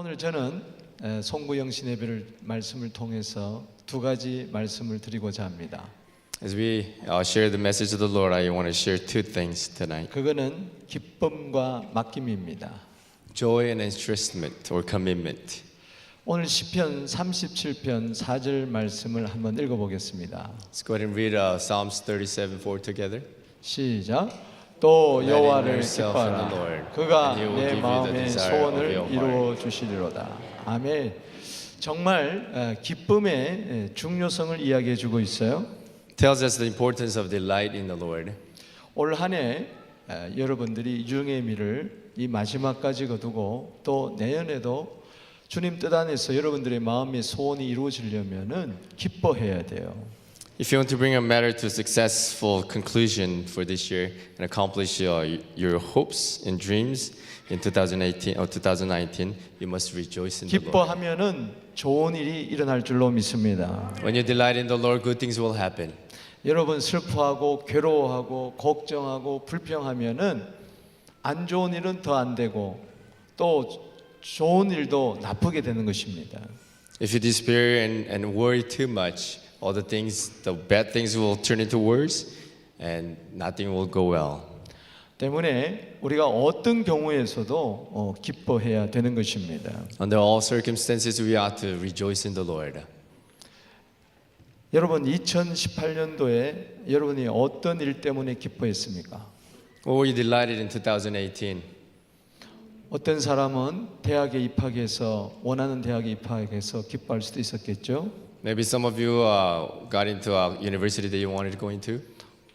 오늘 저는 송구영신 예배를 말씀을 통해서 두 가지 말씀을 드리고자 합니다. As we share the message of the Lord, I want to share two things tonight: 그거는 기쁨과 맡김입니다. joy and entrustment or commitment. 오늘 시편 37편 4절 말씀을 한번 읽어보겠습니다. Let's go ahead and read Psalms 37:4 together. 시작. 또 Let 여호와를 yourself in the 기뻐하라. Lord, 그가 and He will 내 give you the 마음의 desire of 소원을 your 이루어 heart. 주시리로다. 아멘. 정말 기쁨의 중요성을 이야기해 주고 있어요. Tells us the importance of delight in the Lord. 올 한 해 여러분들이 유흥의 미를 이 마지막까지 거두고 또 내년에도 주님 뜻 안에서 여러분들의 마음의 소원이 이루어지려면은 기뻐해야 돼요. If you want to bring a matter to a successful conclusion for this year and accomplish your hopes and dreams in 2018 or 2019, you must rejoice in the Lord. 기뻐하면은 좋은 일이 일어날 줄로 믿습니다. When you delight in the Lord, good things will happen. 여러분 슬퍼하고 괴로워하고 걱정하고 불평하면은 안 좋은 일은 더 안 되고 또 좋은 일도 나쁘게 되는 것입니다. If you despair and worry too much, all the bad things will turn into worse, and nothing will go well. 때문에 우리가 어떤 경우에서도 기뻐해야 되는 것입니다. Under all circumstances, we ought to rejoice in the Lord. 여러분 2018년도에 여러분이 어떤 일 때문에 기뻐했습니까? What were you delighted in 2018? 어떤 사람은 대학에 입학해서 원하는 대학에 입학해서 기뻐할 수도 있었겠죠. Maybe some of you got into a university that you wanted to go into.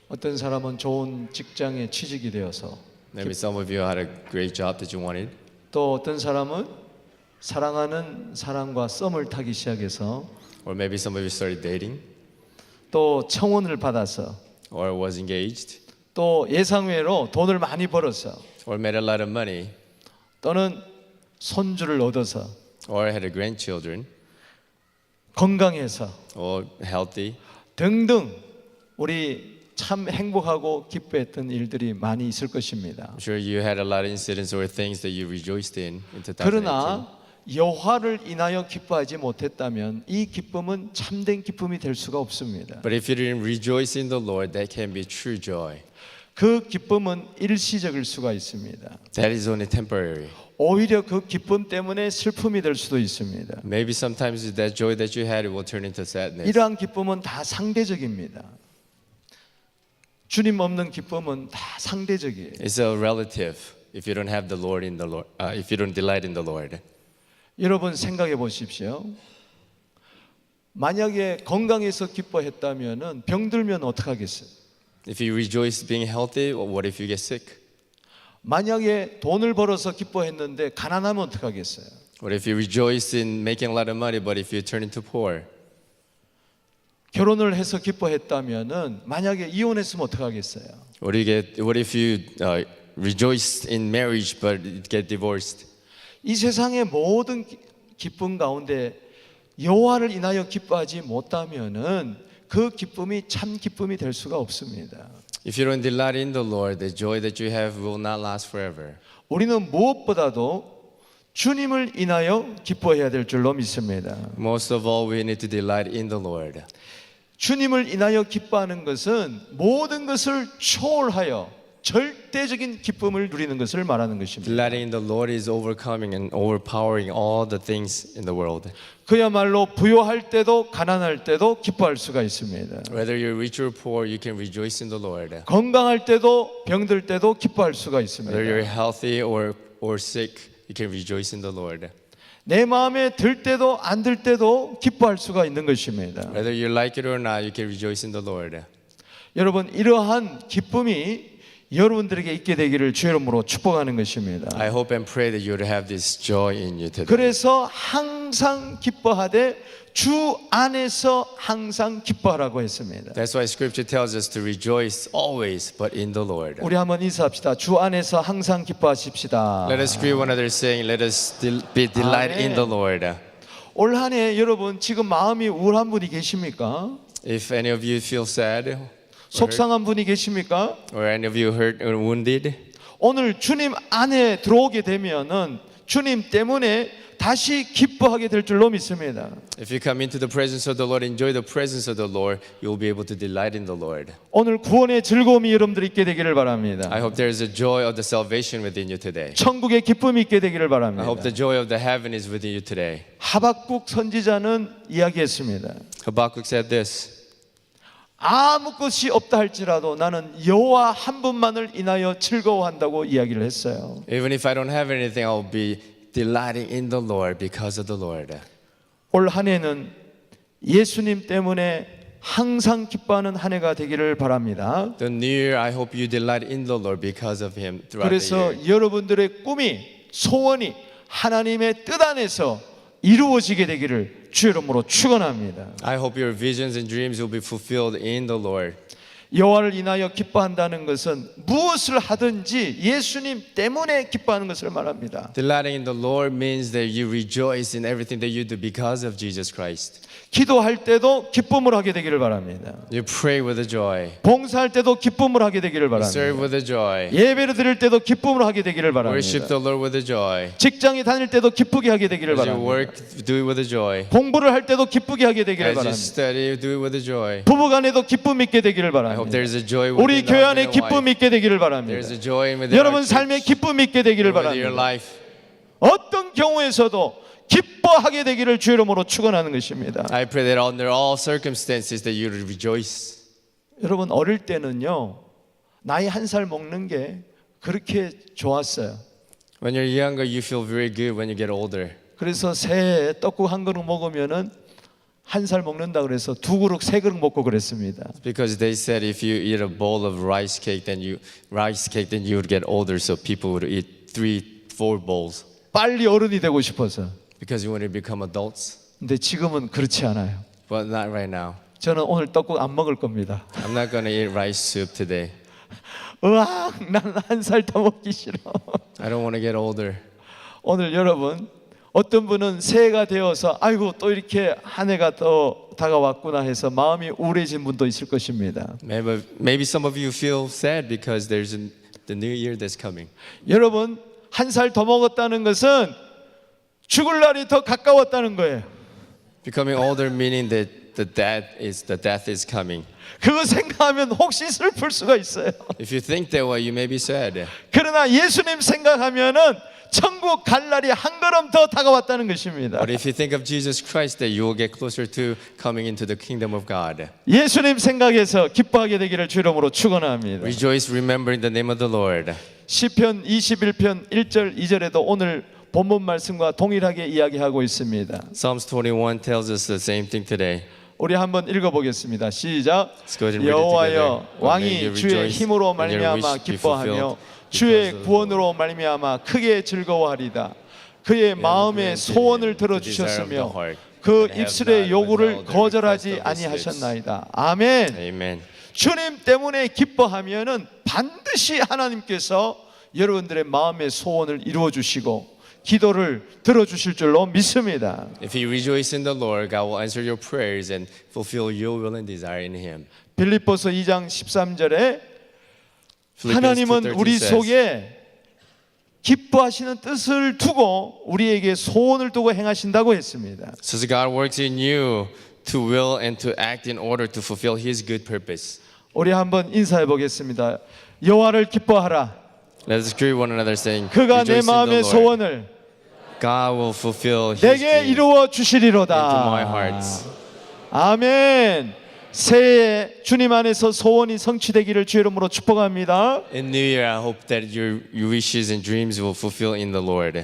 어떤 사람은 좋은 직장에 취직이 되어서 Maybe some of you had a great job that you wanted. 또 어떤 사람은 사랑하는 사람과 썸을 타기 시작해서 Or maybe some of you started dating 또 청혼을 받아서 or was engaged 또 예상외로 돈을 많이 벌어서 or made a lot of money 또는 손주를 얻어서 or had a grandchildren 건강해서 or healthy. 등등 우리 참 행복하고 기뻐했던 일들이 많이 있을 것입니다. I'm sure you had a lot of incidents or things that you rejoiced in 2018. 그러나 여호와를 인하여 기뻐하지 못했다면 이 기쁨은 참된 기쁨이 될 수가 없습니다. But if you didn't rejoice in the Lord, that can be true joy. 그 기쁨은 일시적일 수가 있습니다. That is only temporary. 오히려 그 기쁨 때문에 슬픔이 될 수도 있습니다. Maybe sometimes that joy that you had it will turn into sadness. 이러한 기쁨은 다 상대적입니다. 주님 없는 기쁨은 다 상대적이에요. It's a relative if you don't have the Lord in the Lord. If you don't delight in the Lord. 여러분 생각해 보십시오. 만약에 건강해서 기뻐했다면은 병들면 어떡하겠어요? If you rejoice being healthy, what if you get sick? 만약에 돈을 벌어서 기뻐했는데 가난하면 어떡하겠어요? What if you rejoice in making a lot of money, but if you turn into poor? 결혼을 해서 기뻐했다면은 만약에 이혼했으면 어떡하겠어요? What if you rejoiced in marriage, but get divorced? 이 세상의 모든 기쁨 가운데 여호와를 인하여 기뻐하지 못하면은 그 기쁨이 참 기쁨이 될 수가 없습니다. If you don't delight in the Lord, the joy that you have will not last forever. 우리는 무엇보다도 주님을 인하여 기뻐해야 될 줄로 믿습니다. Most of all, we need to delight in the Lord. 주님을 인하여 기뻐하는 것은 모든 것을 초월하여 절대적인 기쁨을 누리는 것을 말하는 것입니다. Delighting in the Lord is overcoming and overpowering all the things in the world. 그야말로 부요할 때도 가난할 때도 기뻐할 수가 있습니다. Whether you're rich or poor, you can rejoice in the Lord. 건강할 때도 병들 때도 기뻐할 수가 있습니다. Whether you're healthy or sick, you can rejoice in the Lord. 내 마음에 들 때도 안 들 때도 기뻐할 수가 있는 것입니다. Whether you like it or not, you can rejoice in the Lord. 여러분 이러한 기쁨이 여러분들에게 있게 되기를 주의 이름으로 축복하는 것입니다. I hope and pray that you would have this joy in you today. 그래서 항상 기뻐하되 주 안에서 항상 기뻐하라고 했습니다. That's why Scripture tells us to rejoice always, but in the Lord. 우리 한번 인사합시다. 주 안에서 항상 기뻐하십시다. Let us greet one another, saying, "Let us be delighted in the Lord." 올 한 해 여러분 지금 마음이 우울한 분이 계십니까? If any of you feel sad, 속상한 분이 계십니까? or any of you hurt or wounded, 오늘 주님 안에 들어오게 되면은 주님 때문에 다시 기뻐하게 될 줄로 믿습니다. If you come into the presence of the Lord, enjoy the presence of the Lord, you will be able to delight in the Lord. 오늘 구원의 즐거움이 여러분들 있게 되기를 바랍니다. I hope there is a joy of the salvation within you today. 천국의 기쁨이 있게 되기를 I 바랍니다. hope the joy of the heaven is within you today. 하박국 선지자는 이야기했습니다. Habakkuk said this. 아무 것이 없다 할지라도 나는 여호와 한 분만을 인하여 즐거워한다고 이야기를 했어요. Even if I don't have anything, I'll be delighting in the Lord because of the Lord. 올 한 해는 예수님 때문에 항상 기뻐하는 한 해가 되기를 바랍니다. The new year, I hope you delight in the Lord because of Him throughout the 그래서 year. 여러분들의 꿈이 소원이 하나님의 뜻 안에서 이루어지게 되기를 주 이름으로 축원합니다. I hope your visions and dreams will be fulfilled in the Lord. 여호와를 인하여 기뻐한다는 것은 무엇을 하든지 예수님 때문에 기뻐하는 것을 말합니다. Delighting in the Lord means that you rejoice in everything that you do because of Jesus Christ. 기도할 때도 기쁨을 하게 되기를 바랍니다. You pray with a joy. 봉사할 때도 기쁨을 하게 되기를 You serve 바랍니다. with a joy. 예배를 드릴 때도 기쁨을 하게 되기를 Worship 바랍니다. the Lord with a joy. 직장에 다닐 때도 기쁘게 하게 되기를 As you 바랍니다. work, do it with a joy. 공부를 할 때도 기쁘게 하게 되기를 As you 바랍니다. study, do it with a joy. 부부간에도 기쁨 있게 되기를 I hope 바랍니다. there is a joy 우리 within 교회 the 안에 husband and 기쁨 wife. 있게 되기를 There 바랍니다. is a joy within our 여러분 삶에 church, 기쁨 있게 되기를 within your 바랍니다. life. 어떤 경우에서도 기뻐하게 되기를 주 이름으로 축원하는 것입니다. I pray that under all circumstances that you rejoice. 여러분 어릴 때는요 나이 한 살 먹는 게 그렇게 좋았어요. When you're younger, you feel very good. When you get older, 그래서 새해 떡국 한 그릇 먹으면은 한 살 먹는다 그래서 두 그릇 세 그릇 먹고 그랬습니다. because they said if you eat a bowl of rice cake, then you would get older. So people would eat 3-4 bowls 빨리 어른이 되고 싶어서. because you want to become adults. 근데 지금은 그렇지 않아요. But not right now. 저는 오늘 떡국 안 먹을 겁니다. I'm not going to eat rice soup today. 으악, 난 한 살 더 먹기 싫어. I don't want to get older. 오늘 여러분 어떤 분은 새해가 되어서 아이고 또 이렇게 한 해가 더 다가왔구나 해서 마음이 우울해진 분도 있을 것입니다. Maybe some of you feel sad because there's the new year that's coming. 여러분 한 살 더 먹었다는 것은 죽을 날이 더 가까웠다는 거예요. Becoming older meaning that the death is coming. 그거 생각하면 혹시 슬플 수가 있어요. If you think that way, you may be sad. 그러나 예수님 생각하면은 천국 갈 날이 한 걸음 더 다가왔다는 것입니다. But if you think of Jesus Christ, that you will get closer to coming into the kingdom of God. 예수님 생각해서 기뻐하게 되기를 주 이름으로 축원합니다. Rejoice, remembering the name of the Lord. 시편 21편 1절 2절에도 오늘 본문 말씀과 동일하게 이야기하고 있습니다. Psalms 21 tells us the same thing today. 우리 한번 읽어보겠습니다. 시작. Let's go ahead and read it 여호와여 together. 왕이 May you 주의 rejoice 힘으로 and your 말미암아 wish be 기뻐하며 fulfilled 주의 because of the 구원으로 말미암아 크게 즐거워하리다. 그의 마음의 소원을 들어주셨으며 그 입술의 요구를 거절하지 아니하셨나이다. 아멘. Amen. 주님 때문에 기뻐하면은 반드시 하나님께서 여러분들의 마음의 소원을 이루어 주시고 기도를 들어주실 줄로 믿습니다. If you rejoice in the Lord, God will answer your prayers and fulfill your will and desire in Him. 빌립보서 2장 13절에 Philippians 하나님은 2:13 우리 says, 속에 기뻐하시는 뜻을 두고 우리에게 소원을 두고 행하신다고 했습니다. says God works in you to will and to act in order to fulfill His good purpose. 우리 한번 인사해 보겠습니다. 여호와를 기뻐하라. Let us greet one another, saying, 그가 내 "Rejoice in the 마음의 Lord. 소원을 God will fulfill His 내게 dreams 이루어 into 주시리로다. my hearts." 아멘. 새해 주님 안에서 소원이 성취되기를 주 이름으로 축복합니다. In New Year, I hope that your wishes and dreams will fulfill in the Lord.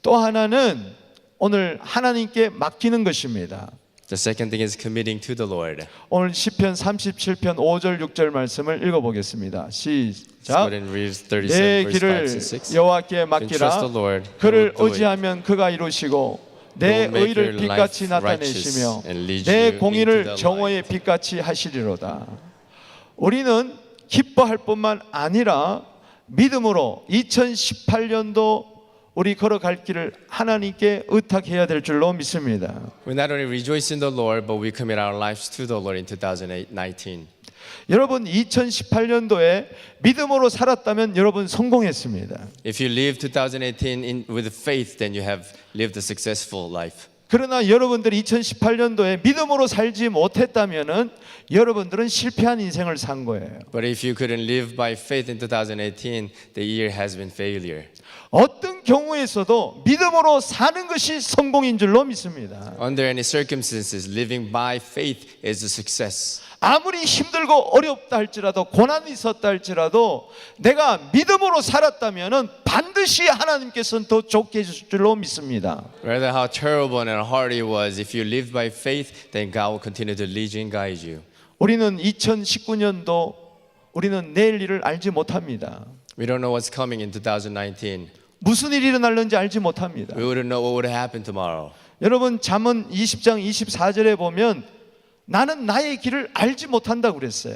또 하나는 오늘 하나님께 맡기는 것입니다. The second thing is committing to the Lord. 오늘 시편 37편 5절 6절 말씀을 읽어보겠습니다. Let's go 시작. ahead and read 37 내 verse 5 길을 and 6. 여호와께 Trust 맡기라. the Lord. He 그를 will do it. 의지하면 그가 이루시고 내 He will make 의를 your 빛같이 life righteous 나타내시며 and lead 내 you into 공의를 the 정오의 light. 빛같이 하시리로다. 우리는 기뻐할 뿐만 아니라 믿음으로 2018년도 우리 걸어갈 길을 하나님께 의탁해야 될 줄로 믿습니다. We not only rejoice in the Lord, but we commit our lives to the Lord in 2019. 여러분 2018년도에 믿음으로 살았다면 여러분 성공했습니다. If you live 2018 with faith, then you have lived a successful life. 그러나 여러분들이 2018년도에 믿음으로 살지 못했다면은 여러분들은 실패한 인생을 산 거예요. But if you couldn't live by faith in 2018, the year has been failure. 어떤 경우에서도 믿음으로 사는 것이 성공인 줄로 믿습니다. Under any circumstances, living by faith is a success. 아무리 힘들고 어렵다 할지라도 고난이 있었다 할지라도 내가 믿음으로 살았다면은 반드시 하나님께서는 더 좋게 해주실 줄로 믿습니다. No matter how terrible and hard it was, if you live by faith, then God will continue to lead you and guide you. 우리는 2019년도 우리는 내일 일을 알지 못합니다. We don't know what's coming in 2019. 무슨 일이 일어날는지 알지 못합니다. We wouldn't know what would happen tomorrow. 여러분 잠언 20장 24절에 보면 나는 나의 길을 알지 못한다고 그랬어요.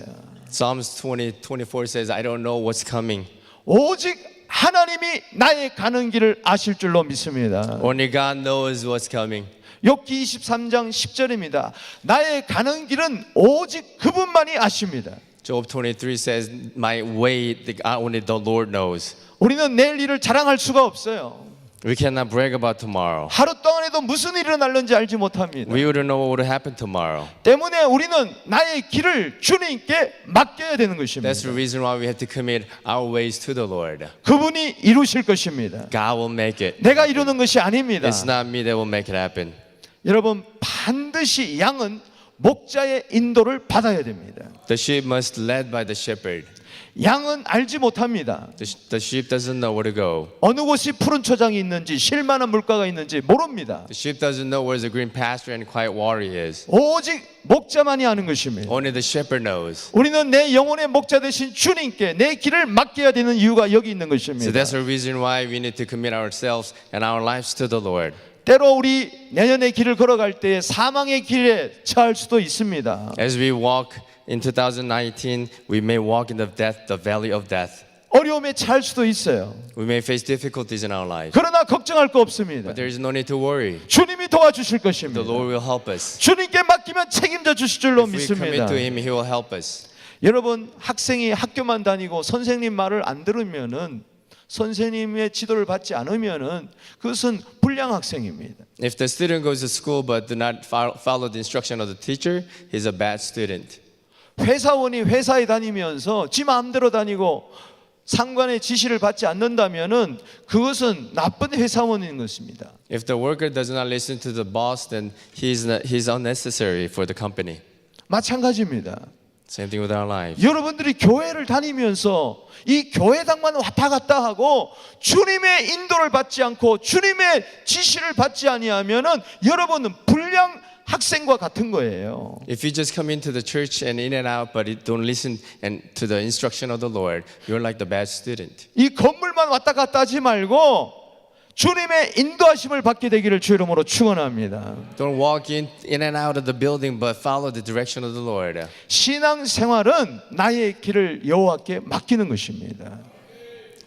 Psalms 20:24 says, I don't know what's coming. 오직 하나님이 나의 가는 길을 아실 줄로 믿습니다. Only God knows what's coming. 욥기 23장 10절입니다. 나의 가는 길은 오직 그분만이 아십니다. Job 23 says, my way, only the Lord knows. 우리는 내일 일을 자랑할 수가 없어요. We cannot brag about tomorrow. 하루 동안에도 무슨 일이 일어날는지 알지 못합니다. We wouldn't know what would happen tomorrow. 때문에 우리는 나의 길을 주님께 맡겨야 되는 것입니다. That's the reason why we have to commit our ways to the Lord. 그분이 이루실 것입니다. God will make it. 내가 이루는 것이 아닙니다. It's not me that will make it happen. 여러분 반드시 양은 목자의 인도를 받아야 됩니다. The sheep must lead by the shepherd. 양은 알지 못합니다. The sheep doesn't know where to go. 어느 곳이 푸른 초장이 있는지 쉴만한 물가가 있는지 모릅니다. The sheep doesn't know where the green pasture and quiet water is. 오직 목자만이 아는 것입니다. Only the shepherd knows. 우리는 내 영혼의 목자 되신 주님께 내 길을 맡겨야 되는 이유가 여기 있는 So 것입니다. that's the reason why we need to commit ourselves and our lives to the Lord. 때로 우리 내년의 길을 걸어갈 때 사망의 길에 처할 수도 있습니다. As we walk in 2019, we may walk in the valley of death. 어려움에 처할 수도 있어요. We may face difficulties in our lives. 그러나 걱정할 거 없습니다. But there is no need to worry. 주님이 도와주실 The 것입니다. Lord will help us. 주님께 맡기면 책임져 주실 줄로 If we commit 믿습니다. to Him, He will help us. 여러분 학생이 학교만 다니고 선생님 말을 안 들으면은 선생님의 지도를 받지 않으면은 그것은 불량 학생입니다. If the student goes to school but do not follow the instruction of the teacher, he's a bad student. 회사원이 회사에 다니면서 지 마음대로 다니고 상관의 지시를 받지 않는다면은 그것은 나쁜 회사원인 것입니다. If the worker does not listen to the boss, then he's unnecessary for the company. 마찬가지입니다. Same thing with our lives. 여러분들이 교회를 다니면서 이 교회당만 왔다 갔다 하고 주님의 인도를 받지 않고 주님의 지시를 받지 아니하면은 여러분은 불량 학생과 같은 거예요. If you just come into the church and in and out, but don't listen and to the instruction of the Lord, you're like the bad student. 이 건물만 왔다 갔다 하지 말고 주님의 인도하심을 받게 되기를 주 이름으로 축원합니다. Don't walk in and out of the building, but follow the direction of the Lord. 신앙 생활은 나의 길을 여호와께 맡기는 것입니다.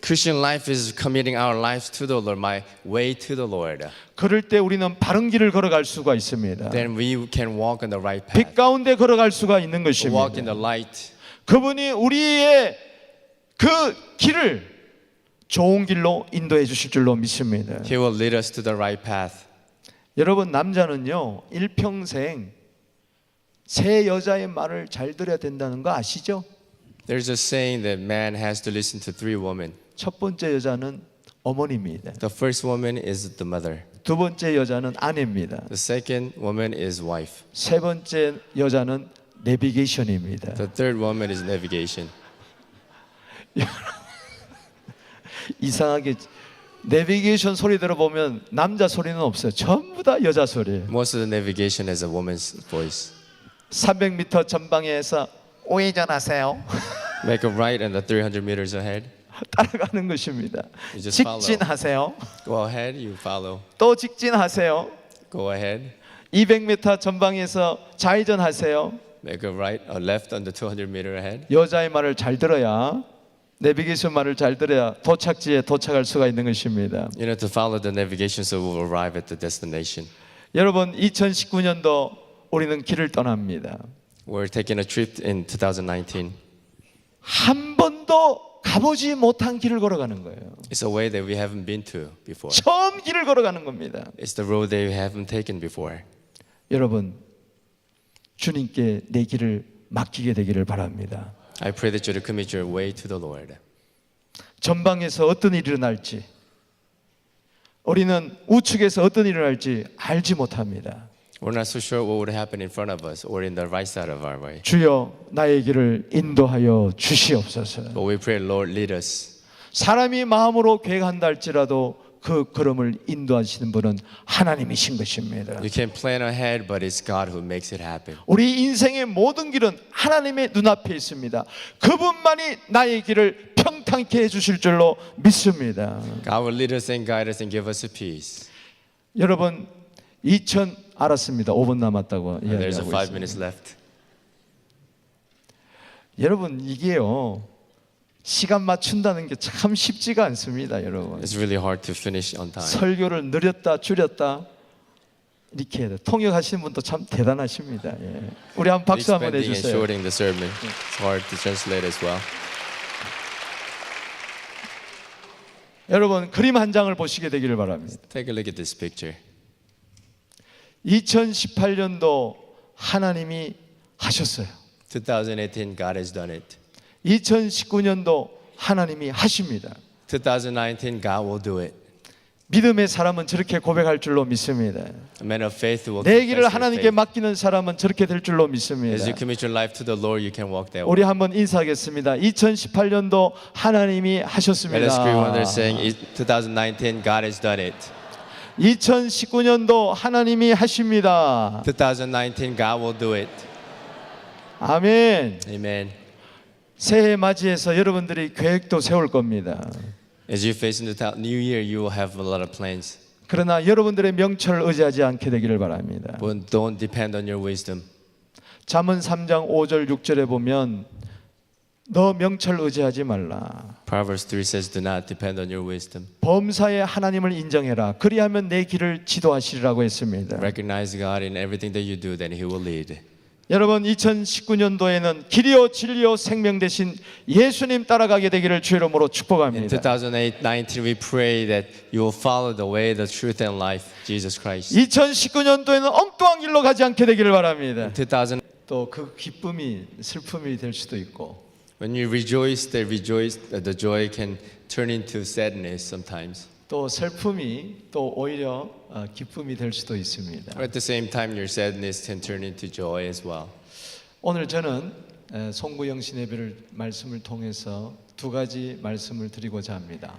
Christian life is committing our lives to the Lord, my way to the Lord. 그럴 때 우리는 바른 길을 걸어갈 수가 있습니다. Then we can walk on the right 빛 path. 가운데 걸어갈 수가 있는 Walk in 것입니다. the light. 그분이 우리의 그 길을 좋은 길로 인도해 주실 줄로 믿습니다. He will lead us to the right path. 여러분 남자는요 일평생 세 여자의 말을 잘 들어야 된다는 거 아시죠? There's a saying that man has to listen to 3 women. 첫 번째 여자는 어머니입니다. The first woman is the mother. 두 번째 여자는 아내입니다. The second woman is wife. 세 번째 여자는 내비게이션입니다. The third woman is navigation. 이상하게 내비게이션 소리 들어보면 남자 소리는 없어요. 전부 다 여자 소리예요. Most of the navigation is a woman's voice. 300m 전방에서 우회전하세요. Make a right and the 300 meters ahead. 따라가는 것입니다. You just follow. 직진하세요. Go ahead, you follow. 또 직진하세요. Go ahead. 200m 전방에서 좌회전하세요. Make a right or left on the 200 meter ahead. 여자의 말을 잘 들어야 내비게이션 말을 잘 들어야 도착지에 도착할 수가 있는 것입니다. You know, to follow the navigation so we will arrive at the destination. 여러분 2019년도 우리는 길을 떠납니다. We're taking a trip in 2019. 한 번도 가보지 못한 길을 걸어가는 거예요. It's a way that we haven't been to before. 처음 길을 걸어가는 겁니다. It's the road that we haven't taken before. 여러분, 주님께 내 길을 맡기게 되기를 바랍니다. I pray that you to commit your way to the Lord. 전방에서 어떤 일이 일어날지, 우리는 우측에서 어떤 일이 일어날지 알지 못합니다. We're not so sure what would happen in front of us or in the right side of our way. 주여 나의 길을 인도하여 주시옵소서. But we pray, Lord, lead us. 사람이 마음으로 계획한다 할지라도 그 걸음을 인도하시는 분은 하나님이신 것입니다. You can plan ahead, but it's God who makes it happen. 우리 인생의 모든 길은 하나님의 눈앞에 있습니다. 그분만이 나의 길을 평탄케 해주실 줄로 믿습니다. God will lead us and guide us and give us a peace. 여러분, 알았습니다. 5분 남았다고 And there's a 이야기하고 5 있습니다. minutes left. 여러분, 이게요, 시간 맞춘다는 게 참 쉽지가 않습니다, 여러분. It's really hard to finish on time. 설교를 늘렸다 줄였다 이렇게 해야 돼. 통역하시는 분도 참 대단하십니다. 예. 우리 한번 박수 한번 Expanding and 해주세요. shortening the sermon. It's hard to translate as well. 여러분, 그림 한 장을 보시게 되기를 바랍니다. Take a look at this picture. 2018년도 하나님이 하셨어요. 2018, God has done it. 2019년도 하나님이 하십니다. 2019, God will do it. 믿음의 사람은 저렇게 고백할 줄로 믿습니다. A man of faith will 내 confess 길을 their 하나님께 faith. 맡기는 사람은 저렇게 될 줄로 믿습니다. As you commit your life to the Lord, you can walk that way. 우리 한번 인사하겠습니다. 2018년도 하나님이 Let us agree when they're 하셨습니다. saying 2019, God has done it. 2019년도 하나님이 하십니다. 2019, God will do it. 아멘. Amen. 새해 맞이해서 여러분들이 계획도 세울 겁니다. As you face into the new year, you will have a lot of plans. 그러나 여러분들의 명철을 의지하지 않게 되기를 바랍니다. But don't depend on your wisdom. 잠언 3장 5절 6절에 보면 너 명철 의지하지 말라. Proverbs 3 says, do not depend on your wisdom. 범사에 하나님을 인정해라. 그리하면 내 길을 지도하시리라고 했습니다. Recognize God in everything that you do, then He will lead. 여러분, 2019년도에는 길이요 진리요 생명 대신 예수님 따라가게 되기를 주 이름으로 In 축복합니다. 2019, we pray that you will follow the way, the truth, and life, Jesus Christ. 2019년도에는 엉뚱한 길로 가지 않게 되기를 바랍니다. 2000, 또 그 기쁨이 슬픔이 될 수도 있고, when you rejoice, the joy can turn into sadness sometimes. 또 슬픔이 또 오히려 기쁨이 될 수도 있습니다. Or at the same time, your sadness can turn into joy as well. 오늘 저는 송구영신 예배를 말씀을 통해서 두 가지 말씀을 드리고자 합니다.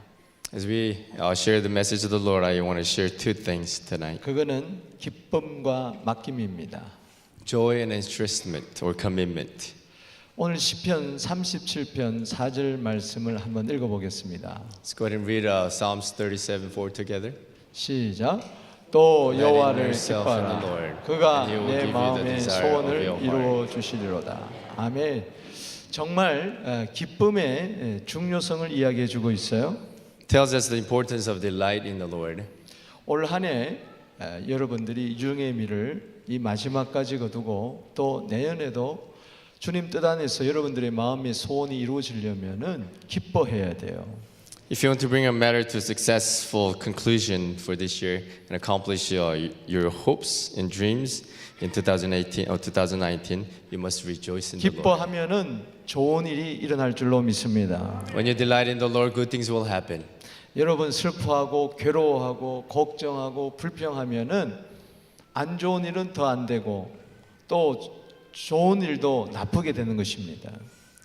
As we share the message of the Lord, I want to share two things tonight. 그거는 기쁨과 맡김입니다. Joy and entrustment or commitment. 오늘 시편 37편 4절 말씀을 한번 읽어보겠습니다. Let's go ahead and read Psalms 37:4 together. 시작. 또 Let in 여호와를 yourself in the 기뻐하라. Lord, 그가 and He will 내 give you the 마음의 desire of 소원을 your 이루어 주시리로다. 아멘. 정말 기쁨의 중요성을 이야기해 주고 있어요. Tells us the importance of delight in the Lord. 올 한해 여러분들이 유흥의 미를 이 마지막까지 거두고 또 내년에도 주님 뜻 안에서 여러분들의 마음의 소원이 이루어지려면은 기뻐해야 돼요. If you want to bring a matter to a successful conclusion for this year and accomplish your hopes and dreams in 2018 or 2019, you must rejoice in the Lord. 기뻐하면은 좋은 일이 일어날 줄로 믿습니다. When you delight in the Lord, good things will happen. 여러분 슬퍼하고 괴로워하고 걱정하고 불평하면은 안 좋은 일은 더 안 되고 또 좋은 일도 나쁘게 되는 것입니다.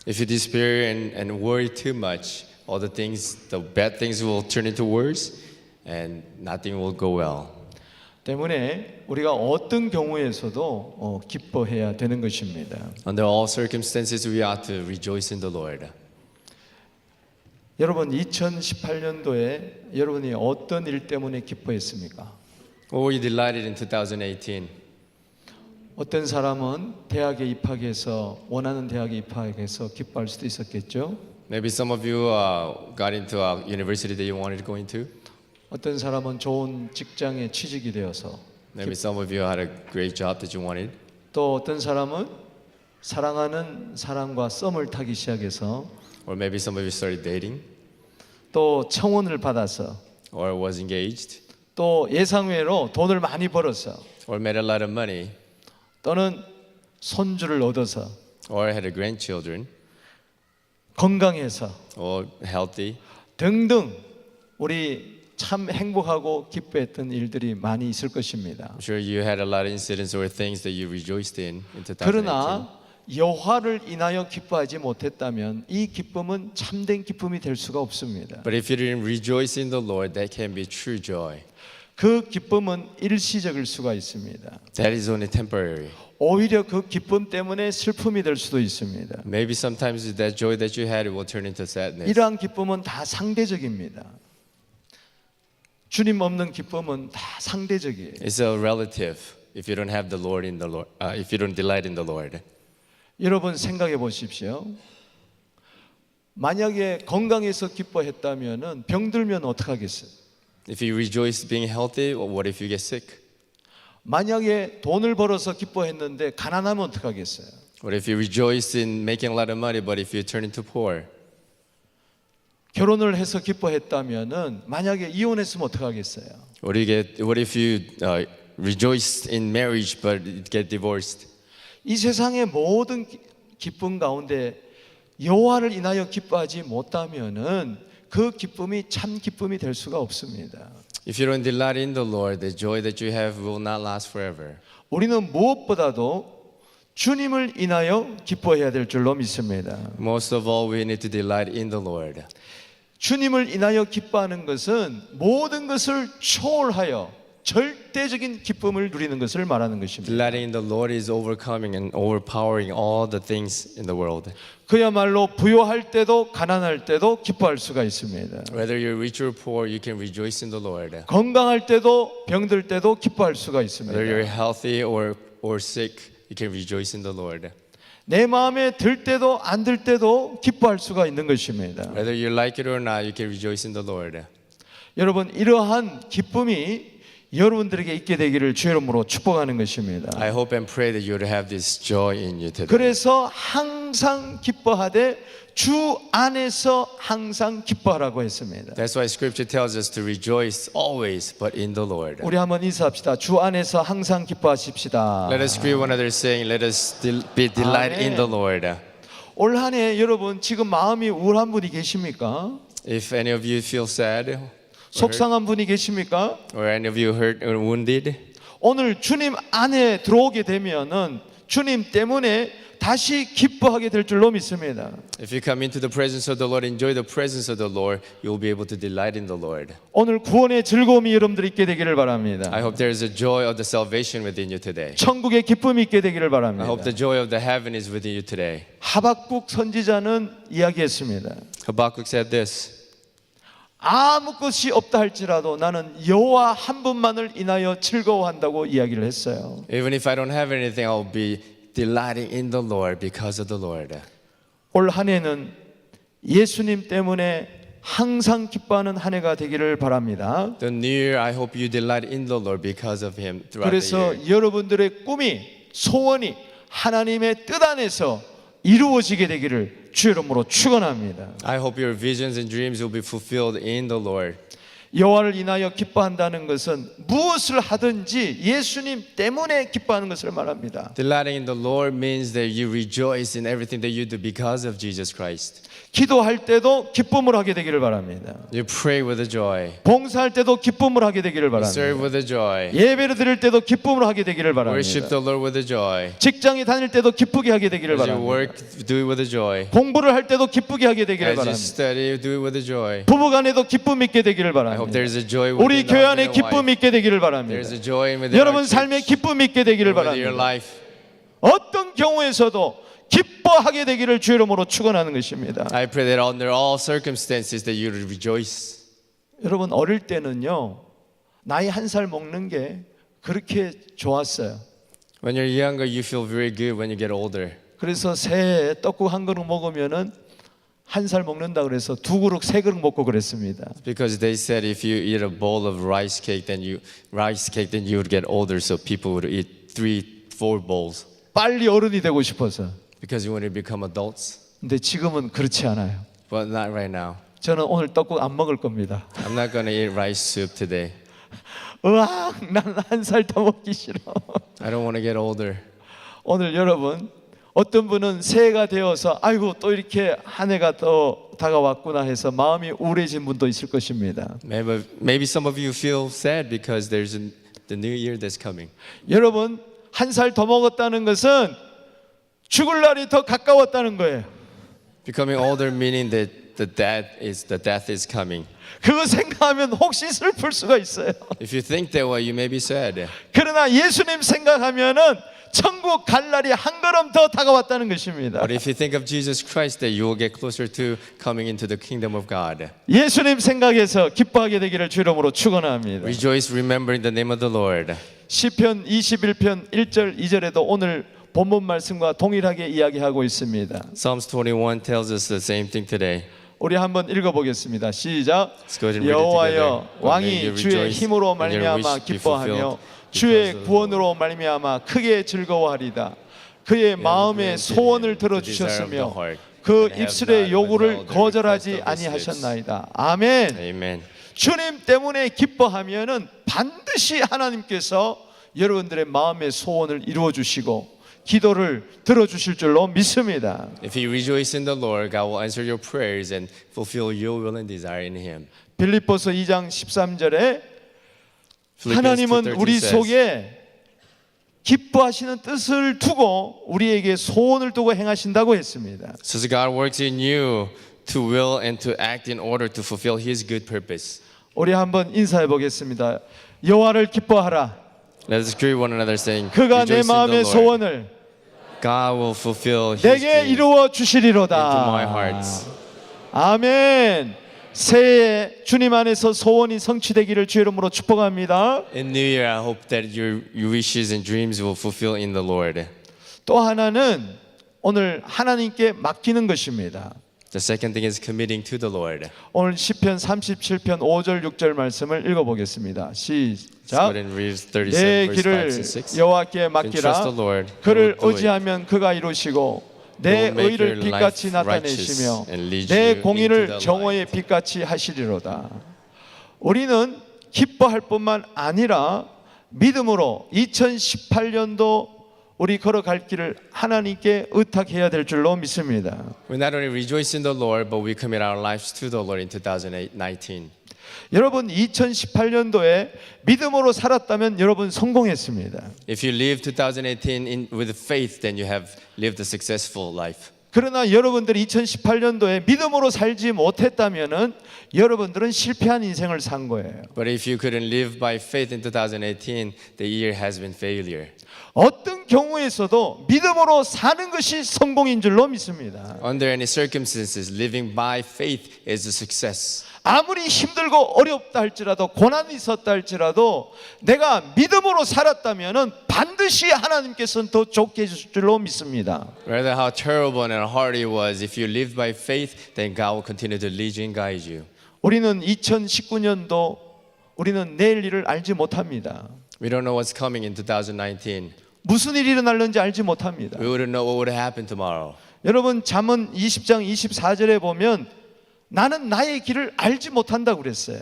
If you despair and worry too much, all the bad things will turn into worse, and nothing will go well. 때문에 우리가 어떤 경우에서도 기뻐해야 되는 것입니다. Under all circumstances, we ought to rejoice in the Lord. 여러분 2018년도에 여러분이 어떤 일 때문에 기뻐했습니까? What were you delighted in 2018? 어떤 사람은 대학에 입학해서 원하는 대학에 입학해서 기뻐할 수도 있었겠죠. Maybe some of you got into a university that you wanted to go into. 어떤 사람은 좋은 직장에 취직이 되어서 Maybe some of you had a great job that you wanted. 또 어떤 사람은 사랑하는 사람과 썸을 타기 시작해서 or maybe some of you started dating, 또 청혼을 받아서 or was engaged, 또 예상외로 돈을 많이 벌어서 or made a lot of money, 또는 손주를 얻어서 or had a grandchildren, 건강해서 or healthy. 등등 우리 참 행복하고 기뻐했던 일들이 많이 있을 것입니다. I'm sure you had a lot of incidents or things that you rejoiced in 2018. 그러나 여호와를 인하여 기뻐하지 못했다면 이 기쁨은 참된 기쁨이 될 수가 없습니다. But if you didn't rejoice in the Lord, that can be true joy. 그 기쁨은 일시적일 수가 있습니다. That is only temporary. 오히려 그 기쁨 때문에 슬픔이 될 수도 있습니다. Maybe sometimes that joy that you had it will turn into sadness. 이러한 기쁨은 다 상대적입니다. 주님 없는 기쁨은 다 상대적이에요. It's a relative if you don't have the Lord in the Lord. If you don't delight in the Lord. 여러분 생각해 보십시오. 만약에 건강해서 기뻐했다면은 병들면 어떡하겠어요? If you rejoice being healthy, what if you get sick? 만약에 돈을 벌어서 기뻐했는데 가난하면 어떡하겠어요? What if you rejoice in making a lot of money, but if you turn into poor? 결혼을 해서 기뻐했다면은 만약에 이혼했으면 어떡하겠어요? What if you rejoiced in marriage, but get divorced? 이 세상의 모든 기쁨 가운데 여호와를 인하여 기뻐하지 못하면은 그 기쁨이 참 기쁨이 될 수가 없습니다. If you don't delight in the Lord, the joy that you have will not last forever. 우리는 무엇보다도 주님을 인하여 기뻐해야 될 줄로 믿습니다. Most of all, we need to delight in the Lord. 주님을 인하여 기뻐하는 것은 모든 것을 초월하여 절대적인 기쁨을 누리는 것을 말하는 것입니다. Delighting in the Lord is overcoming and overpowering all the things in the world. 그야말로 부요할 때도 가난할 때도 기뻐할 수가 있습니다. Whether you're rich or poor, you can rejoice in the Lord. 건강할 때도 병들 때도 기뻐할 수가 Whether 있습니다. you're healthy or sick, you can rejoice in the Lord. 내 마음에 들 때도 안 들 때도 기뻐할 수가 있는 것입니다. Whether you like it or not, you can rejoice in the Lord. 여러분 이러한 기쁨이 여러분들에게 있게 되기를 주의 이름으로 축복하는 것입니다. I hope and pray that you would have this joy in you today. 그래서 항상 기뻐하되 주 안에서 항상 기뻐하라고 했습니다. That's why Scripture tells us to rejoice always, but in the Lord. 우리 한번 인사합시다. 주 안에서 항상 기뻐하십시다. Let us greet one another, saying, "Let us be delighted in the Lord." 올 한 해 여러분 지금 마음이 우울한 분이 계십니까? If any of you feel sad, 속상한 분이 계십니까? or any of you hurt or wounded, 오늘 주님 안에 들어오게 되면은 주님 때문에 다시 기뻐하게 될 줄로 믿습니다. if you come into the presence of the Lord, enjoy the presence of the Lord, you will be able to delight in the Lord. 오늘 구원의 즐거움이 여러분들이 있게 되기를 I 바랍니다. hope there is a joy of the salvation within you today. 천국의 기쁨이 있게 되기를 I 바랍니다. hope the joy of the heaven is within you today. 하박국 선지자는 이야기했습니다. Habakkuk said this. 아무 것이 없다 할지라도 나는 여호와 한 분만을 인하여 즐거워한다고 이야기를 했어요. Even if I don't have anything, I'll be delighting in the Lord because of the Lord. 올 한 해는 예수님 때문에 항상 기뻐하는 한 해가 되기를 바랍니다. The new year, I hope you delight in the Lord because of Him throughout the 그래서 year. 여러분들의 꿈이 소원이 하나님의 뜻 안에서 이루어지게 되기를 주의 이름으로 축원합니다. I hope your visions and dreams will be fulfilled in the Lord. 여호와를 인하여 기뻐한다는 것은 무엇을 하든지 예수님 때문에 기뻐하는 것을 말합니다. Delighting in the Lord means that you rejoice in everything that you do because of Jesus Christ. 기도할 때도 기쁨을 하게 되기를 바랍니다. You pray with a joy. 봉사할 때도 기쁨을 하게 되기를 You serve 바랍니다. with a joy. 예배를 드릴 때도 기쁨을 하게 되기를 Worship 바랍니다. the Lord with a joy. 직장에 다닐 때도 기쁘게 하게 되기를 As you 바랍니다. work, do it with a joy. 공부를 할 때도 기쁘게 하게 되기를 As you 바랍니다. study, do it with a joy. 부부간에도 기쁨 있게 되기를 I hope 바랍니다. there is a joy 우리 within 교회 the 안에 husband and 기쁨 wife. 있게 되기를 There 바랍니다. is a joy within our 여러분 삶에 church, 기쁨 있게 되기를 within your 바랍니다. life. 어떤 경우에서도 기뻐하게 되기를 주의 이름으로 축원하는 것입니다. I pray that under all circumstances that you would rejoice. 여러분 어릴 때는요 나이 한 살 먹는 게 그렇게 좋았어요. When you're younger, you feel very good. When you get older, 그래서 새해 떡국 한 그릇 먹으면은 한 살 먹는다 그래서 두 그릇 세 그릇 먹고 그랬습니다. because they said if you eat a bowl of rice cake, then you would get older. So people would eat 3-4 bowls. 빨리 어른이 되고 싶어서. Because you want to become adults? 근데 지금은 그렇지 않아요. But not right now. 저는 오늘 떡국 안 먹을 겁니다. I'm not going to eat rice soup today. 으악, 난 한 살 더 먹기 싫어. I don't want to get older. 오늘 여러분, 어떤 분은 새해가 되어서 아이고 또 이렇게 한 해가 더 다가왔구나 해서 마음이 우울해진 분도 있을 것입니다. Maybe some of you feel sad because there's the new year that's coming. 여러분, 한 살 더 먹었다는 것은 죽을 날이 더 가까웠다는 거예요. Becoming older meaning that the death is coming. 그거 생각하면 혹시 슬플 수가 있어요. If you think that way, you may be sad. 그러나 예수님 생각하면은 천국 갈 날이 한 걸음 더 다가왔다는 것입니다. But if you think of Jesus Christ, that you will get closer to coming into the kingdom of God. 예수님 생각해서 기뻐하게 되기를 주 이름으로 축원합니다. Rejoice, remembering the name of the Lord. 시편 21편 1절 2절에도 오늘 본문 말씀과 동일하게 이야기하고 있습니다. Psalms 21 tells us the same thing today. 우리 한번 읽어보겠습니다. 시작. Let's go ahead and read it 여호와여 together. 왕이 May you 주의 rejoice 힘으로 and your 말미암아 wish be 기뻐하며 fulfilled 주의 because of the 구원으로 말미암아 크게 즐거워하리다. 그의 마음의 소원을 들어주셨으며 그 입술의 요구를 거절하지 아니하셨나이다. 아멘. Amen. 주님 때문에 기뻐하면은 반드시 하나님께서 여러분들의 마음의 소원을 이루어 주시고 기도를 들어주실 줄로 믿습니다. If you rejoice in the Lord, God will answer your prayers and fulfill your will and desire in Him. 빌립보서 2장 13절에 Philippians 하나님은 2:13 우리 says, 속에 기뻐하시는 뜻을 두고 우리에게 소원을 두고 행하신다고 했습니다. says God works in you to will and to act in order to fulfill His good purpose. 우리 한번 인사해 보겠습니다. 여호와를 기뻐하라. Let us greet one another, saying, 그가 내 Rejoice in the 마음의 Lord. 소원을 God will fulfill His 내게 dreams 이루어 into 주시리로다. my hearts. 아멘. 새해 주님 안에서 소원이 성취되기를 주 이름으로 축복합니다. In New Year, I hope that your wishes and dreams will fulfill in the Lord. 또 하나는 오늘 하나님께 맡기는 것입니다. The second thing is committing to the Lord. 오늘 시편 37편 5절 6절 말씀을 읽어보겠습니다. Let's go 시작. ahead and read 37 내 verse 5 길을 and 6. 여호와께 Trust 맡기라. the Lord. He 그를 will do it. 의지하면 그가 이루시고 내 He will make 의를 your 빛같이 life 나타내시며 righteous and lead 내 you into 공의를 the 정오의 light. 빛같이 하시리로다. 우리는 기뻐할 뿐만 아니라 믿음으로 2018년도 우리 걸어갈 길을 하나님께 의탁해야 될 줄로 믿습니다. We not only rejoice in the Lord, but we commit our lives to the Lord in 2019. 여러분 2018년도에 믿음으로 살았다면 여러분 성공했습니다. If you live 2018 with faith, then you have lived a successful life. 그러나 여러분들이 2018년도에 믿음으로 살지 못했다면은 여러분들은 실패한 인생을 산 거예요. But if you couldn't live by faith in 2018, the year has been failure. 어떤 경우에서도 믿음으로 사는 것이 성공인 줄로 믿습니다. Under any circumstances, living by faith is a success. 아무리 힘들고 어렵다 할지라도 고난이 있었다 할지라도 내가 믿음으로 살았다면은 반드시 하나님께서는 더 좋게 해줄 줄로 믿습니다. No matter how terrible and hard it was, if you live by faith, then God will continue to lead you and guide you. 우리는 2019년도 우리는 내일 일을 알지 못합니다. We don't know what's coming in 2019. 무슨 일이 일어날는지 알지 못합니다. We wouldn't know what would happen tomorrow. 여러분 잠언 20장 24절에 보면 나는 나의 길을 알지 못한다고 그랬어요.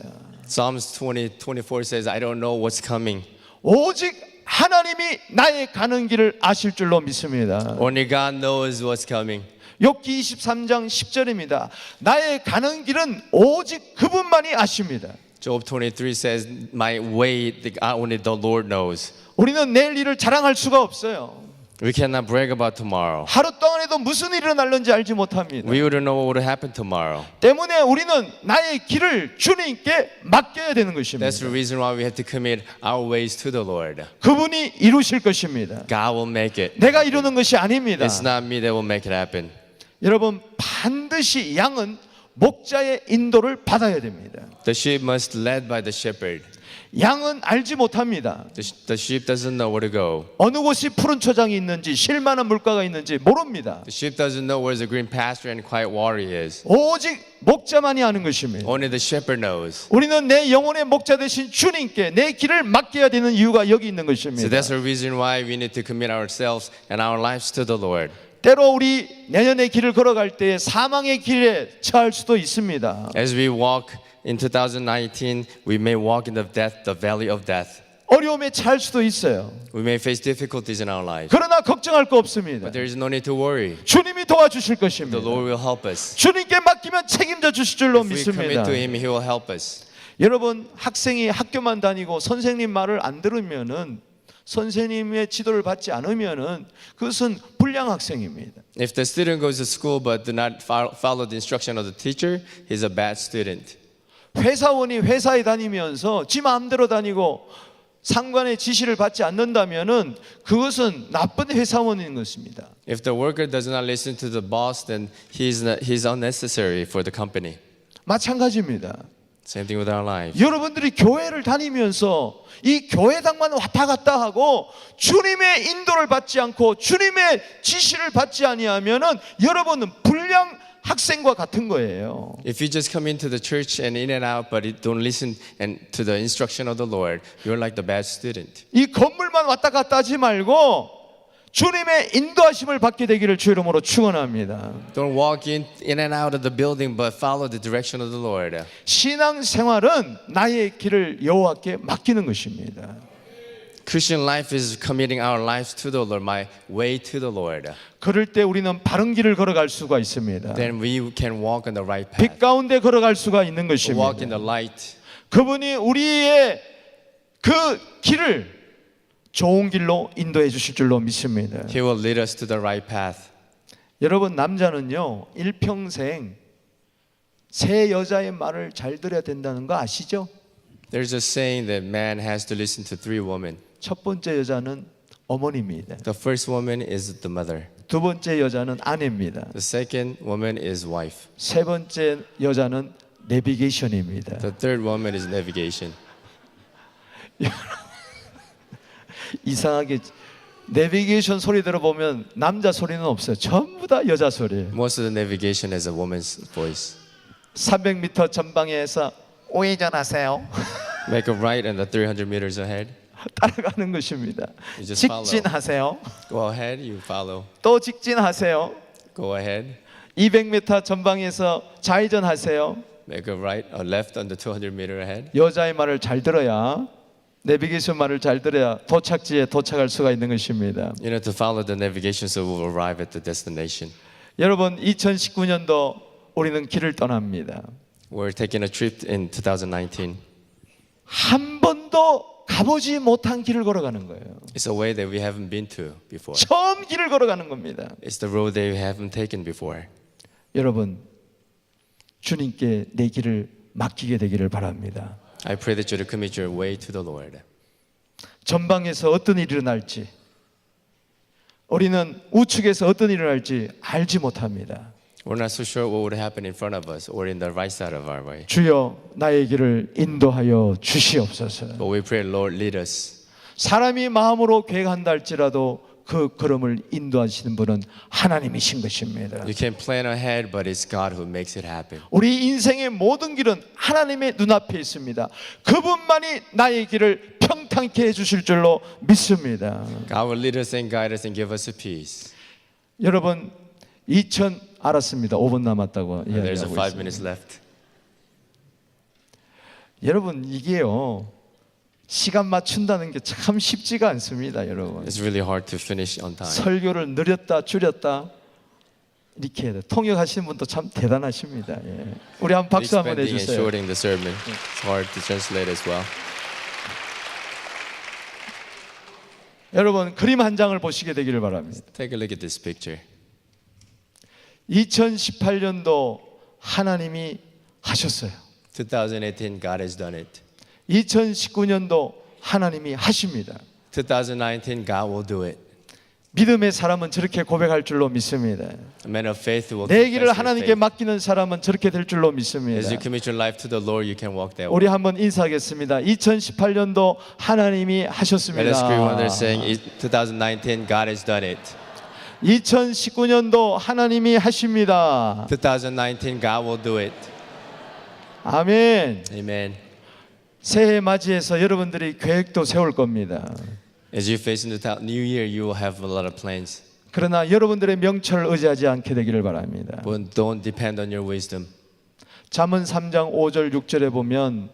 Psalms 20:24 says, I don't know what's coming. 오직 하나님이 나의 가는 길을 아실 줄로 믿습니다. Only God knows what's coming. 욥기 23장 10절입니다. 나의 가는 길은 오직 그분만이 아십니다. Job 23 says, my way, only the Lord knows. 우리는 내일 일을 자랑할 수가 없어요. We cannot brag about tomorrow. 하루 동안에도 무슨 일이 일어날는지 알지 못합니다. We wouldn't know what would happen tomorrow. 때문에 우리는 나의 길을 주님께 맡겨야 되는 것입니다. That's the reason why we have to commit our ways to the Lord. 그분이 이루실 것입니다. God will make it. 내가 이루는 것이 아닙니다. It's not me that will make it happen. 여러분 반드시 양은 목자의 인도를 받아야 됩니다. The sheep must led by the shepherd. 양은 알지 못합니다. The sheep doesn't know where to go. 어느 곳이 푸른 초장이 있는지 쉴만한 물가가 있는지 모릅니다. The sheep doesn't know where the green pasture and quiet water is. 오직 목자만이 아는 것입니다. Only the shepherd knows. 우리는 내 영혼의 목자 되신 주님께 내 길을 맡겨야 되는 이유가 여기 있는 So 것입니다. that's the reason why we need to commit ourselves and our lives to the Lord. 때로 우리 내년의 길을 걸어갈 때에 사망의 길에 처할 수도 있습니다. As we walk in 2019, we may walk in the valley of death. 어려움에 처할 수도 있어요. We may face difficulties in our lives. 그러나 걱정할 거 없습니다. But there is no need to worry. 주님이 도와주실 The 것입니다. Lord will help us. 주님께 맡기면 책임져 주실 줄로 If we commit 믿습니다. to Him, He will help us. 여러분, 학생이 학교만 다니고 선생님 말을 안 들으면은, 선생님의 지도를 받지 않으면은 그것은 불량 학생입니다. If the student goes to school but do not follow the instruction of the teacher, he's a bad student. 회사원이 회사에 다니면서 지 마음대로 다니고 상관의 지시를 받지 않는다면은 그것은 나쁜 회사원인 것입니다. If the worker does not listen to the boss, then he's unnecessary for the company. 마찬가지입니다. Same thing with our lives. 여러분들이 교회를 다니면서 이 교회당만 왔다 갔다 하고 주님의 인도를 받지 않고 주님의 지시를 받지 아니하면은 여러분은 불량 학생과 같은 거예요. If you just come into the church and in and out, but don't listen to the instruction of the Lord, you're like the bad student. 이 건물만 왔다 갔다 하지 말고 주님의 인도하심을 받게 되기를 주 이름으로 축원합니다. Don't walk in and out of the building, but follow the direction of the Lord. 신앙 생활은 나의 길을 여호와께 맡기는 것입니다. Christian life is committing our lives to the Lord, my way to the Lord. 그럴 때 우리는 바른 길을 걸어갈 수가 있습니다. Then we can walk on the right 빛 path. 가운데 걸어갈 수가 있는 Walk in 것입니다. the light. 그분이 우리의 그 길을 좋은 길로 인도해 주실 줄로 믿습니다. He will lead us to the right path. 여러분, 남자는요 일평생 세 여자의 말을 잘 들어야 된다는 거 아시죠? There's a saying that man has to listen to 3 women. 첫 번째 여자는 어머니입니다. The first woman is the mother. 두 번째 여자는 아내입니다. The second woman is wife. 세 번째 여자는 내비게이션입니다. The third woman is navigation. 이상하게 내비게이션 소리 들어보면 남자 소리는 없어요. 전부 다 여자 소리예요. Most of the navigation is a woman's voice. 300m 전방에서 우회전하세요. Make a right and the 300 meters ahead. 따라가는 것입니다. You just follow. 직진하세요. Go ahead, you follow. 또 직진하세요. Go ahead. 200m 전방에서 좌회전하세요. Make a right or left on the 200 meter ahead. 여자의 말을 잘 들어야, 내비게이션 말을 잘 들어야 도착지에 도착할 수가 있는 것입니다. You know, to follow the navigation so we will arrive at the destination. 여러분, 2019년도 우리는 길을 떠납니다. We're taking a trip in 2019. 한 번도 가보지 못한 길을 걸어가는 거예요. It's a way that we haven't been to before. 처음 길을 걸어가는 겁니다. It's the road that we haven't taken before. 여러분, 주님께 내 길을 맡기게 되기를 바랍니다. I pray that you to commit your way to the Lord. 전방에서 어떤 일이 일어날지, 우리는 우측에서 어떤 일이 일어날지 알지 못합니다. We're not so sure what would happen in front of us or in the right side of our way. 주여, 나의 길을 인도하여 주시옵소서. But we pray, Lord, lead us. 사람이 마음으로 계획한다 할지라도 그 걸음을 인도하시는 분은 하나님이신 것입니다. You can plan ahead, but it's God who makes it happen. 우리 인생의 모든 길은 하나님의 눈앞에 있습니다. 그분만이 나의 길을 평탄케 해주실 줄로 믿습니다. God will lead us and guide us and give us a peace. 여러분, 알았습니다. 5분 남았다고 And there's a 이야기하고 5 있습니다. minutes left. 여러분, 이게요 시간 맞춘다는 게 참 쉽지가 않습니다. 여러분, It's really hard to finish on time. 설교를 느렸다 줄였다 이렇게 해야 돼. 통역하시는 분도 참 대단하십니다. 예. 우리 한번 박수 한번 Expanding and 해주세요. shortening the sermon. It's hard to translate as well. 여러분, 그림 한 장을 보시게 되기를 바랍니다. Take a look at this picture. 2018년도 하나님이 하셨어요. 2018, God has done it. 2019년도 하나님이 하십니다. 2019, God will do it. 믿음의 사람은 저렇게 고백할 줄로 믿습니다. A man of faith will 내 confess 길을 their 하나님께 faith. 맡기는 사람은 저렇게 될 줄로 믿습니다. As you commit your life to the Lord, you can walk that way. 우리 한번 인사하겠습니다. 2018년도 하나님이 Let us greet one another 하셨습니다. saying, 2019, God has done it. 2019년도 하나님이 하십니다. 2019, God will do it. 아멘. Amen. 새해 맞이해서 여러분들이 계획도 세울 겁니다. As you face into the new year, you will have a lot of plans. 그러나 여러분들의 명철을 의지하지 않게 되기를 바랍니다. But don't depend on your wisdom. 잠언 3장 5절 6절에 보면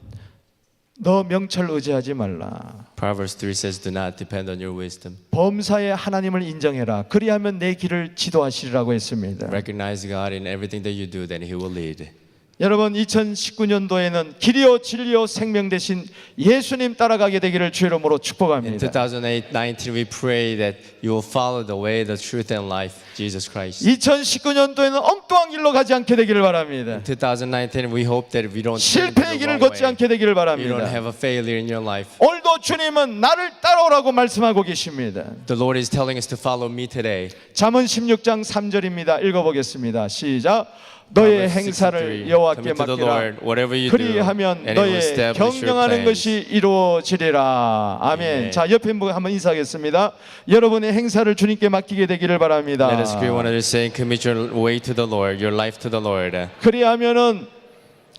너 명철 의지하지 말라. Proverbs 3 says, do not depend on your wisdom. 범사에 하나님을 인정해라. 그리하면 내 길을 지도하시리라고 했습니다. Recognize God in everything that you do, then He will lead. 여러분 2019년도에는 길이요 진리요 생명 대신 예수님 따라가게 되기를 주 이름으로 In 축복합니다. 2019, we pray that you will follow the way, the truth, and life, Jesus Christ. 2019년도에는 엉뚱한 길로 가지 않게 되기를 바랍니다. 2019, we hope that we don't turn 실패의 the 길을 wrong 걷지 way. 않게 되기를 You don't 바랍니다. have a failure in your life. 오늘도 주님은 나를 따라오라고 말씀하고 계십니다. The Lord is telling us to follow me today. 잠언 16장 3절입니다. 읽어보겠습니다. 시작. 너의 Proverbs 행사를 63, 여호와께 commit to the 맡기라. Lord, whatever you do, 그리하면 and He will 너의 establish your 경영하는 plans. 것이 이루어지리라. 아멘. Amen. 자, 옆에 분 한번 인사하겠습니다. 여러분의 행사를 주님께 맡기게 되기를 바랍니다. Let us greet one another, saying, commit your way to the Lord, your life to the Lord. 그리하면은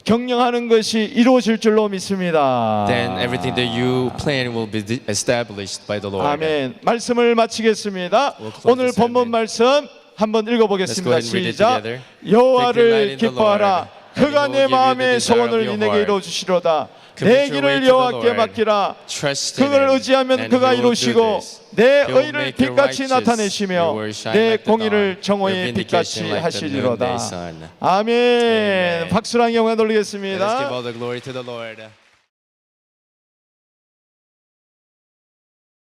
경영하는 것이 이루어질 줄로 믿습니다. Then everything that you plan will be established by the Lord. 아멘. 말씀을 마치겠습니다. We'll close 오늘 this 본문 sermon. 말씀 한번 Let's go 읽어보겠습니다. ahead and read it 시작. together. 여호와를 Take delight in the 기뻐하라. Lord, 그가 and He will 내 give you the 마음의 desire of 소원을 your 내게 heart. 이루어 주시로다. 내 Commit your way 길을 to the 여호와께 Lord. 맡기라. Trust in 그를 Him, 의지하면 and 그가 He will do 이루시고 this. 내 He will 의를 make your 빛같이 righteous, your 나타내시며 word shine 내 like the 공의를 dawn, your 정오의 vindication 빛같이 like the 하시리로다. noonday sun. 아멘. Amen. 박수랑 영광 Let us give 돌리겠습니다. all the glory to the Lord.